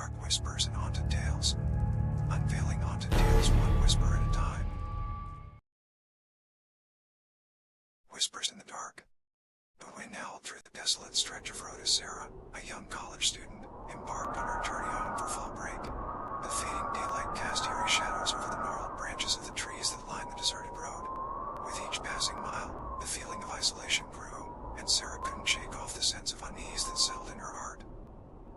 dark whispers and haunted tales. Unveiling haunted tales one whisper at a time. Whispers in the dark. The wind howled through the desolate stretch of road as Sarah, a young college student, embarked on her journey home for fall break. The fading daylight cast eerie shadows over the gnarled branches of the trees that lined the deserted road. With each passing mile, the feeling of isolation grew, and Sarah couldn't shake off the sense of unease that settled in her heart.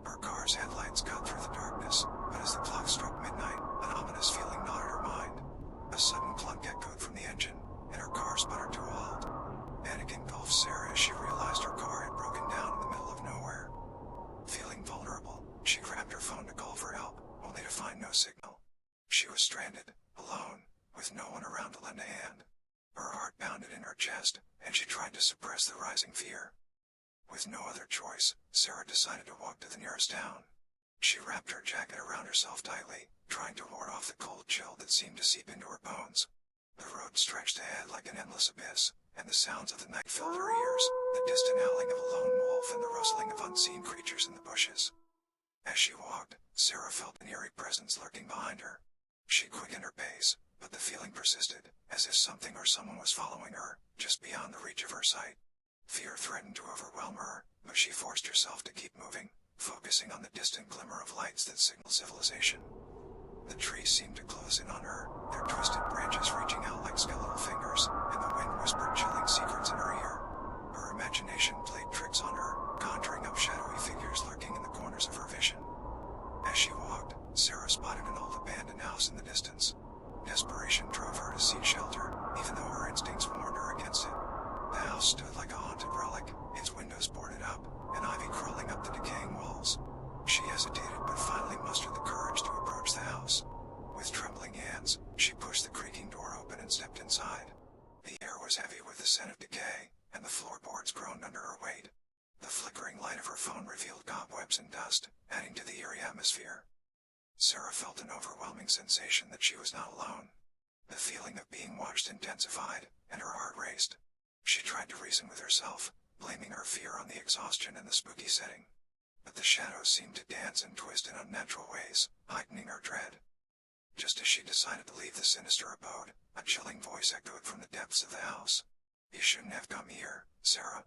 Her car's headlights cut through the darkness, but as the clock struck midnight, an ominous feeling gnawed at her mind. A sudden clunk echoed from the engine, and her car sputtered to a halt. Panic engulfed Sarah as she realized her car had broken down in the middle of nowhere. Feeling vulnerable, she grabbed her phone to call for help, only to find no signal. She was stranded, alone, with no one around to lend a hand. Her heart pounded in her chest, and she tried to suppress the rising fear. With no other choice, Sarah decided to walk to the nearest town. She wrapped her jacket around herself tightly, trying to ward off the cold chill that seemed to seep into her bones. The road stretched ahead like an endless abyss, and the sounds of the night filled her ears, the distant howling of a lone wolf and the rustling of unseen creatures in the bushes. As she walked, Sarah felt an eerie presence lurking behind her. She quickened her pace, but the feeling persisted, as if something or someone was following her, just beyond the reach of her sight. Fear threatened to overwhelm her, but she forced herself to keep moving, focusing on the distant glimmer of lights that signaled civilization. The trees seemed to close in on her, their twisted branches reaching out like skeletal fingers, and the wind whispered chilling secrets in her ear. Her imagination played tricks on her, conjuring up shadowy figures lurking in the corners of her vision. As she walked, Sarah spotted an old abandoned house in the distance. Desperation drove her to seek shelter, even though her instincts warned her against it. The house stood like a haunted relic, its windows boarded up, and ivy crawling up the decaying walls. She hesitated but finally mustered the courage to approach the house. With trembling hands, she pushed the creaking door open and stepped inside. The air was heavy with the scent of decay, and the floorboards groaned under her weight. The flickering light of her phone revealed cobwebs and dust, adding to the eerie atmosphere. Sarah felt an overwhelming sensation that she was not alone. The feeling of being watched intensified, and her heart raced. She tried to reason with herself, blaming her fear on the exhaustion and the spooky setting. But the shadows seemed to dance and twist in unnatural ways, heightening her dread. Just as she decided to leave the sinister abode, a chilling voice echoed from the depths of the house. "You shouldn't have come here, Sarah."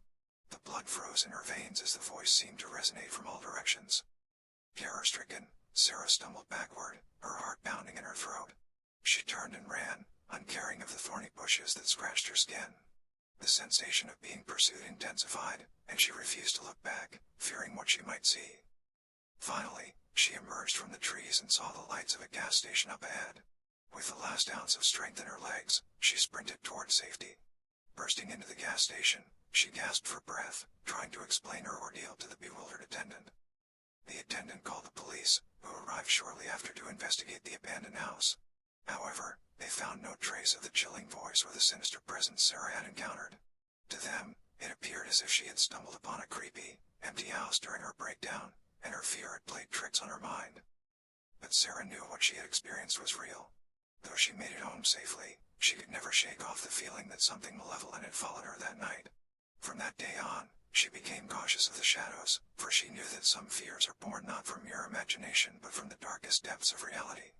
The blood froze in her veins as the voice seemed to resonate from all directions. Terror-stricken, Sarah stumbled backward, her heart pounding in her throat. She turned and ran, uncaring of the thorny bushes that scratched her skin. The sensation of being pursued intensified, and she refused to look back, fearing what she might see. Finally, she emerged from the trees and saw the lights of a gas station up ahead. With the last ounce of strength in her legs, she sprinted toward safety. Bursting into the gas station, she gasped for breath, trying to explain her ordeal to the bewildered attendant. The attendant called the police, who arrived shortly after to investigate the abandoned house. However, they found no trace of the chilling voice or the sinister presence Sarah had encountered. To them, it appeared as if she had stumbled upon a creepy, empty house during her breakdown, and her fear had played tricks on her mind. But Sarah knew what she had experienced was real. Though she made it home safely, she could never shake off the feeling that something malevolent had followed her that night. From that day on, she became cautious of the shadows, for she knew that some fears are born not from mere imagination but from the darkest depths of reality.